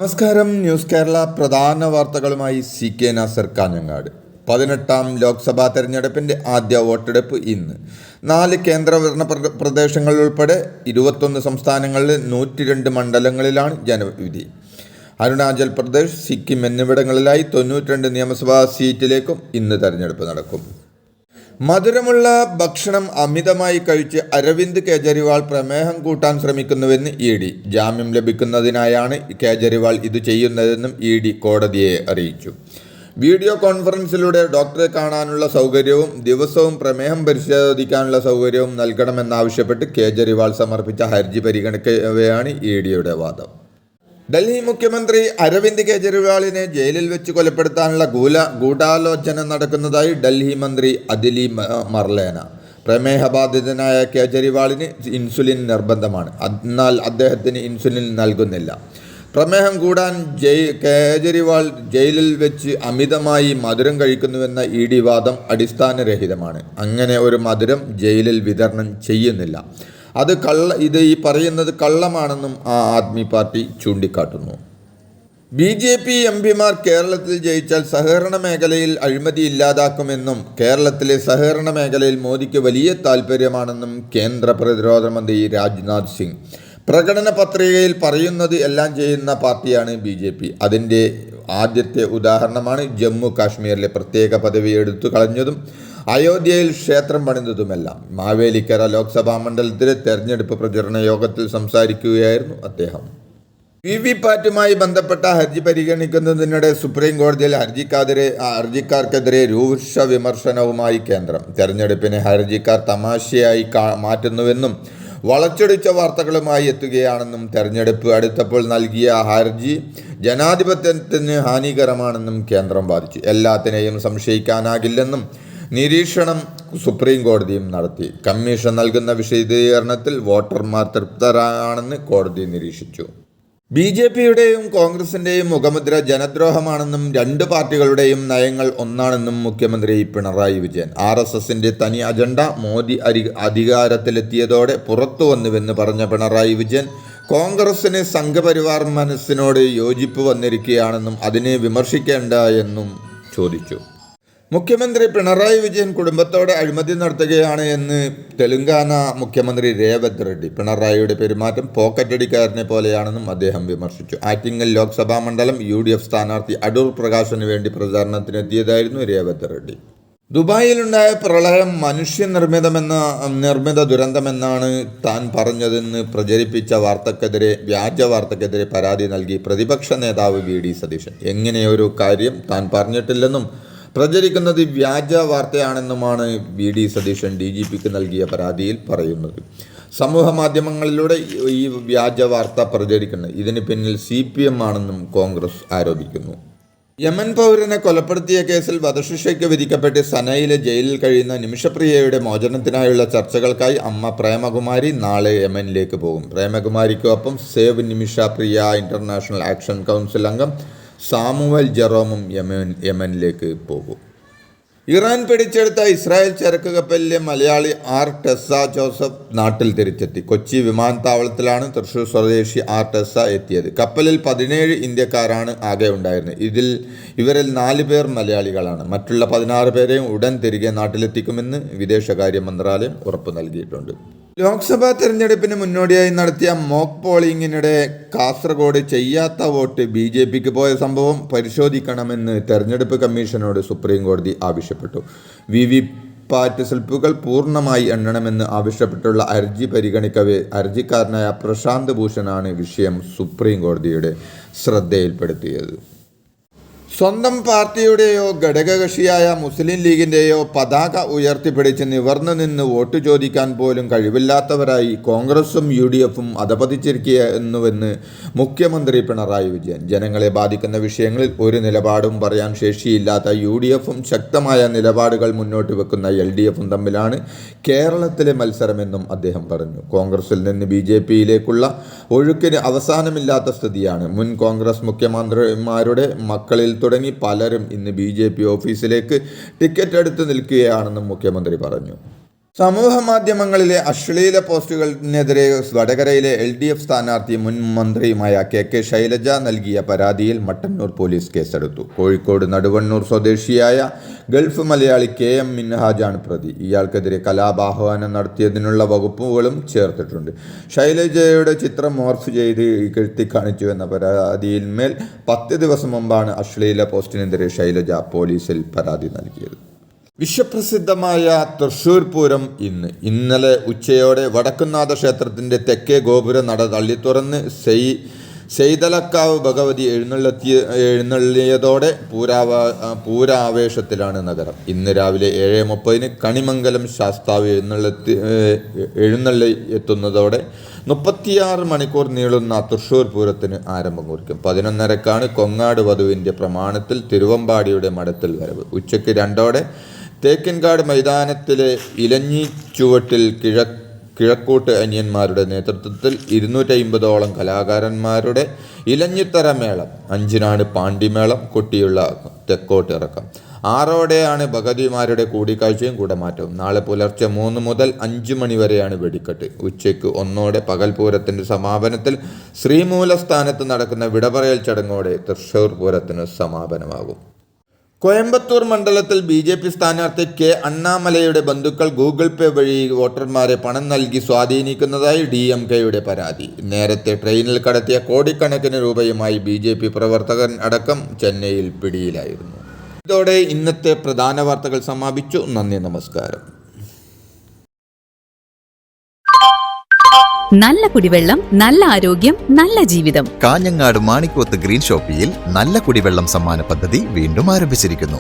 നമസ്കാരം. ന്യൂസ് കേരള പ്രധാന വാർത്തകളുമായി CK നാസർ കാഞ്ഞങ്ങാട്. 18ാം ലോക്സഭാ തെരഞ്ഞെടുപ്പിന്റെ ആദ്യ വോട്ടെടുപ്പ് ഇന്ന്. 4 കേന്ദ്രഭരണ പ്രദേശങ്ങൾ ഉൾപ്പെടെ 21 സംസ്ഥാനങ്ങളിലെ 102 മണ്ഡലങ്ങളിലാണ് ജനവിധി. അരുണാചൽ പ്രദേശ്, സിക്കിം എന്നിവിടങ്ങളിലായി 92 നിയമസഭാ സീറ്റിലേക്കും ഇന്ന് തെരഞ്ഞെടുപ്പ് നടക്കും. മധുരമുള്ള ഭക്ഷണം അമിതമായി കഴിച്ച് അരവിന്ദ് കെജ്രിവാൾ പ്രമേഹം കൂട്ടാൻ ശ്രമിക്കുന്നുവെന്ന് ED. ജാമ്യം ലഭിക്കുന്നതിനായാണ് കെജ്രിവാൾ ഇത് ചെയ്യുന്നതെന്നും ED കോടതിയെ അറിയിച്ചു. വീഡിയോ കോൺഫറൻസിലൂടെ ഡോക്ടറെ കാണാനുള്ള സൗകര്യവും ദിവസവും പ്രമേഹം പരിശോധിക്കാനുള്ള സൗകര്യവും നൽകണമെന്നാവശ്യപ്പെട്ട് കെജ്രിവാൾ സമർപ്പിച്ച ഹർജി പരിഗണിക്കവെയാണ് EDയുടെ വാദം. ഡൽഹി മുഖ്യമന്ത്രി അരവിന്ദ് കെജ്രിവാളിനെ ജയിലിൽ വെച്ച് കൊലപ്പെടുത്താനുള്ള ഗൂഢാലോചന നടക്കുന്നതായി ഡൽഹി മന്ത്രി അദിലി മർലേന. പ്രമേഹബാധിതനായ കെജ്രിവാളിന് ഇൻസുലിൻ നിർബന്ധമാണ്, എന്നാൽ അദ്ദേഹത്തിന് ഇൻസുലിൻ നൽകുന്നില്ല. പ്രമേഹം കൂടാൻ കെജ്രിവാൾ ജയിലിൽ വെച്ച് അമിതമായി മധുരം കഴിക്കുന്നുവെന്ന ED വാദം അടിസ്ഥാനരഹിതമാണ്. അങ്ങനെ ഒരു മധുരം ജയിലിൽ വിതരണം ചെയ്യുന്നില്ല. ഇത് പറയുന്നത് കള്ളമാണെന്നും ആദ്മി പാർട്ടി ചൂണ്ടിക്കാട്ടുന്നു. BJP MPമാർ കേരളത്തിൽ ജയിച്ചാൽ സഹകരണ മേഖലയിൽ അഴിമതി ഇല്ലാതാക്കുമെന്നും കേരളത്തിലെ സഹകരണ മേഖലയിൽ മോദിക്ക് വലിയ താൽപ്പര്യമാണെന്നും കേന്ദ്ര പ്രതിരോധ മന്ത്രി രാജ്നാഥ് സിംഗ്. പ്രകടന പത്രികയിൽ പറയുന്നത് എല്ലാം ചെയ്യുന്ന പാർട്ടിയാണ് BJP. അതിൻ്റെ ആദ്യത്തെ ഉദാഹരണമാണ് ജമ്മു കാശ്മീരിലെ പ്രത്യേക പദവി എടുത്തു കളഞ്ഞതും അയോധ്യയിൽ ക്ഷേത്രം പണിതതുമെല്ലാം. മാവേലിക്കര ലോക്സഭാ മണ്ഡലത്തിലെ തെരഞ്ഞെടുപ്പ് പ്രചരണ യോഗത്തിൽ സംസാരിക്കുകയായിരുന്നു അദ്ദേഹം. VVPATുമായി ബന്ധപ്പെട്ട ഹർജി പരിഗണിക്കുന്നതിനിടെ സുപ്രീം കോടതിയിൽ ഹർജിക്കാർക്കെതിരെ രൂക്ഷ വിമർശനവുമായി കേന്ദ്രം. തെരഞ്ഞെടുപ്പിനെ ഹർജിക്കാർ തമാശയായി മാറ്റുന്നുവെന്നും വളച്ചൊടിച്ച വാർത്തകളുമായി എത്തുകയാണെന്നും തെരഞ്ഞെടുപ്പ് അടുത്തപ്പോൾ നൽകിയ ഹർജി ജനാധിപത്യത്തിന് ഹാനികരമാണെന്നും കേന്ദ്രം വാദിച്ചു. എല്ലാത്തിനെയും സംശയിക്കാനാകില്ലെന്നും നിരീക്ഷണം സുപ്രീം കോടതിയും നടത്തി. കമ്മീഷൻ നൽകുന്ന വിശദീകരണത്തിൽ വോട്ടർമാർ തൃപ്തരാണെന്ന് കോടതി നിരീക്ഷിച്ചു. BJPയുടെയും കോൺഗ്രസിൻ്റെയും മുഖമുദ്ര ജനദ്രോഹമാണെന്നും 2 പാർട്ടികളുടെയും നയങ്ങൾ ഒന്നാണെന്നും മുഖ്യമന്ത്രി പിണറായി വിജയൻ. RSSന്റെ തനി അജണ്ട മോദി അധികാരത്തിലെത്തിയതോടെ പുറത്തു വന്നുവെന്ന് പറഞ്ഞ പിണറായി വിജയൻ കോൺഗ്രസിന് സംഘപരിവാർ മനസ്സിനോട് യോജിപ്പ് വന്നിരിക്കുകയാണെന്നും അതിനെ വിമർശിക്കേണ്ട എന്നും ചോദിച്ചു. മുഖ്യമന്ത്രി പിണറായി വിജയൻ കുടുംബത്തോടെ അഴിമതി നടത്തുകയാണ് എന്ന് തെലങ്കാന മുഖ്യമന്ത്രി രേവന്ത് റെഡ്ഡി. പിണറായിയുടെ പെരുമാറ്റം പോക്കറ്റടിക്കാരനെ പോലെയാണെന്നും അദ്ദേഹം വിമർശിച്ചു. ആറ്റിങ്ങൽ ലോക്സഭാ മണ്ഡലം UDF സ്ഥാനാർത്ഥി അടൂർ പ്രകാശിന് വേണ്ടി പ്രചാരണത്തിനെത്തിയതായിരുന്നു രേവന്ത് റെഡ്ഡി. ദുബായിലുണ്ടായ പ്രളയം നിർമ്മിത ദുരന്തമെന്നാണ് താൻ പറഞ്ഞതെന്ന് പ്രചരിപ്പിച്ച വ്യാജ വാർത്തക്കെതിരെ പരാതി നൽകി പ്രതിപക്ഷ നേതാവ് VD സതീശൻ. എങ്ങനെയൊരു കാര്യം താൻ പറഞ്ഞിട്ടില്ലെന്നും പ്രചരിക്കുന്നത് വ്യാജ വാർത്തയാണെന്നുമാണ് VD സതീശൻ DGPക്ക് നൽകിയ പരാതിയിൽ പറയുന്നത്. സമൂഹ മാധ്യമങ്ങളിലൂടെ ഈ വ്യാജ വാർത്ത പ്രചരിക്കുന്നത് ഇതിന് പിന്നിൽ CPM ആണെന്നും കോൺഗ്രസ് ആരോപിക്കുന്നു. യമൻ പൗരനെ കൊലപ്പെടുത്തിയ കേസിൽ വധശിക്ഷയ്ക്ക് വിധിക്കപ്പെട്ട് സനയിലെ ജയിലിൽ കഴിയുന്ന നിമിഷപ്രിയയുടെ മോചനത്തിനായുള്ള ചർച്ചകൾക്കായി അമ്മ പ്രേമകുമാരി നാളെ യമനിലേക്ക് പോകും. പ്രേമകുമാരിക്കൊപ്പം സേവ് നിമിഷ പ്രിയ ഇന്റർനാഷണൽ ആക്ഷൻ കൗൺസിൽ അംഗം സാമുവൽ ജെറോമും യമനിലേക്ക് പോകും. ഇറാൻ പിടിച്ചെടുത്ത ഇസ്രായേൽ ചരക്ക് കപ്പലിലെ മലയാളി ടെസ്സ ജോസഫ് നാട്ടിൽ തിരിച്ചെത്തി. കൊച്ചി വിമാനത്താവളത്തിലാണ് തൃശൂർ സ്വദേശി ടെസ്സ എത്തിയത്. കപ്പലിൽ 17 ഇന്ത്യക്കാരാണ് ആകെ ഉണ്ടായിരുന്നത്. ഇവരിൽ 4 പേർ മലയാളികളാണ്. മറ്റുള്ള 16 പേരെയും ഉടൻ തിരികെ നാട്ടിലെത്തിക്കുമെന്ന് വിദേശകാര്യ മന്ത്രാലയം ഉറപ്പു നൽകിയിട്ടുണ്ട്. ലോക്സഭാ തെരഞ്ഞെടുപ്പിന് മുന്നോടിയായി നടത്തിയ മോക്ക് പോളിംഗിനിടെ കാസർഗോഡ് ചെയ്യാത്ത വോട്ട് BJPക്ക് പോയ സംഭവം പരിശോധിക്കണമെന്ന് തെരഞ്ഞെടുപ്പ് കമ്മീഷനോട് സുപ്രീം കോടതി ആവശ്യപ്പെട്ടു. VVPAT സ്ലിപ്പുകൾ പൂർണ്ണമായി എണ്ണണമെന്ന് ആവശ്യപ്പെട്ടുള്ള ഹർജി പരിഗണിക്കവേ ഹർജിക്കാരനായ പ്രശാന്ത് ഭൂഷണാണ് വിഷയം സുപ്രീം കോടതിയുടെ ശ്രദ്ധയിൽപ്പെടുത്തിയത്. സ്വന്തം പാർട്ടിയുടെയോ ഘടകകക്ഷിയായ മുസ്ലിം ലീഗിൻ്റെയോ പതാക ഉയർത്തിപ്പിടിച്ച് നിവർന്നു നിന്ന് വോട്ട് ചോദിക്കാൻ പോലും കഴിവില്ലാത്തവരായി കോൺഗ്രസും UDFും അധപതിച്ചിരിക്കുന്നുവെന്ന് മുഖ്യമന്ത്രി പിണറായി വിജയൻ. ജനങ്ങളെ ബാധിക്കുന്ന വിഷയങ്ങളിൽ ഒരു നിലപാടും പറയാൻ ശേഷിയില്ലാത്ത UDFും ശക്തമായ നിലപാടുകൾ മുന്നോട്ട് വെക്കുന്ന LDFും തമ്മിലാണ് കേരളത്തിലെ മത്സരമെന്നും അദ്ദേഹം പറഞ്ഞു. കോൺഗ്രസിൽ നിന്ന് BJPയിലേക്കുള്ള ഒഴുക്കിന് അവസാനമില്ലാത്ത സ്ഥിതിയാണ്. മുൻ കോൺഗ്രസ് മുഖ്യമന്ത്രിമാരുടെ മക്കളിൽ തുടങ്ങി പലരും ഇന്ന് BJP ഓഫീസിലേക്ക് ടിക്കറ്റ് എടുത്ത് നിൽക്കുകയാണെന്നും മുഖ്യമന്ത്രി പറഞ്ഞു. സമൂഹ മാധ്യമങ്ങളിലെ അശ്ലീല പോസ്റ്റുകളിനെതിരെ വടകരയിലെ LDF സ്ഥാനാർത്ഥി മുൻ മന്ത്രിയുമായ KK ശൈലജ നൽകിയ പരാതിയിൽ മട്ടന്നൂർ പോലീസ് കേസെടുത്തു. കോഴിക്കോട് നടുവണ്ണൂർ സ്വദേശിയായ ഗൾഫ് മലയാളി KM മിൻഹാജാണ് പ്രതി. ഇയാൾക്കെതിരെ കലാപാഹ്വാനം നടത്തിയതിനുള്ള വകുപ്പുകളും ചേർത്തിട്ടുണ്ട്. ശൈലജയുടെ ചിത്രം മോർഫ് ചെയ്ത് ഇകഴ്ത്തി കാണിച്ചു എന്ന പരാതിയിന്മേൽ 10 ദിവസം മുമ്പാണ് അശ്ലീല പോസ്റ്റിനെതിരെ ശൈലജ പോലീസിൽ പരാതി നൽകിയത്. വിശ്വപ്രസിദ്ധമായ തൃശ്ശൂർ പൂരം ഇന്നലെ ഉച്ചയോടെ വടക്കുംനാഥ ക്ഷേത്രത്തിൻ്റെ തെക്കേ ഗോപുര നട തള്ളിത്തുറന്ന് സെയ്തലക്കാവ് ഭഗവതി എഴുന്നള്ളിയതോടെ പൂരാവേശത്തിലാണ് നഗരം. ഇന്ന് രാവിലെ 7:30 കണിമംഗലം ശാസ്താവ് എഴുന്നള്ളി എത്തുന്നതോടെ 36 മണിക്കൂർ നീളുന്ന തൃശ്ശൂർ പൂരത്തിന് ആരംഭം കുറിക്കും. 11:30 കൊങ്ങാട് വധുവിൻ്റെ പ്രമാണത്തിൽ തിരുവമ്പാടിയുടെ മഠത്തിൽ വരവ്. ഉച്ചയ്ക്ക് 2 തേക്കിൻകാട് മൈതാനത്തിലെ ഇലഞ്ഞിച്ചുവട്ടിൽ കിഴക്കൂട്ട് അനിയന്മാരുടെ നേതൃത്വത്തിൽ 250ഓളം കലാകാരന്മാരുടെ ഇലഞ്ഞിത്തറ മേളം. 5-നാണ് പാണ്ടിമേളം കൊട്ടിയുള്ള തെക്കോട്ടിറക്കം. 6-ഓടെയാണ് ഭഗവതിമാരുടെ കൂടിക്കാഴ്ചയും കൂടമാറ്റവും. നാളെ പുലർച്ചെ 3 മുതൽ 5 മണി വരെയാണ് വെടിക്കെട്ട്. ഉച്ചയ്ക്ക് 1-ഓടെ പകൽപൂരത്തിൻ്റെ സമാപനത്തിൽ ശ്രീമൂലസ്ഥാനത്ത് നടക്കുന്ന വിടപറയൽ ചടങ്ങോടെ തൃശ്ശൂർ പൂരത്തിന് സമാപനമാകും. കോയമ്പത്തൂർ മണ്ഡലത്തിൽ BJP സ്ഥാനാർത്ഥി K അണ്ണാമലയുടെ ബന്ധുക്കൾ ഗൂഗിൾ പേ വഴി വോട്ടർമാരെ പണം നൽകി സ്വാധീനിക്കുന്നതായി DMKയുടെ പരാതി. നേരത്തെ ട്രെയിനിൽ കടത്തിയ കോടിക്കണക്കിന് രൂപയുമായി BJP പ്രവർത്തകൻ അടക്കം ചെന്നൈയിൽ പിടിയിലായിരുന്നു. ഇതോടെ ഇന്നത്തെ പ്രധാന വാർത്തകൾ സമാപിച്ചു. നന്ദി, നമസ്കാരം. നല്ല കുടിവെള്ളം, നല്ല ആരോഗ്യം, നല്ല ജീവിതം. കാഞ്ഞങ്ങാട് മാണിക്കോത്ത് ഗ്രീൻ ഷോപ്പിയിൽ നല്ല കുടിവെള്ളം സമ്മാന പദ്ധതി വീണ്ടും ആരംഭിച്ചിരിക്കുന്നു.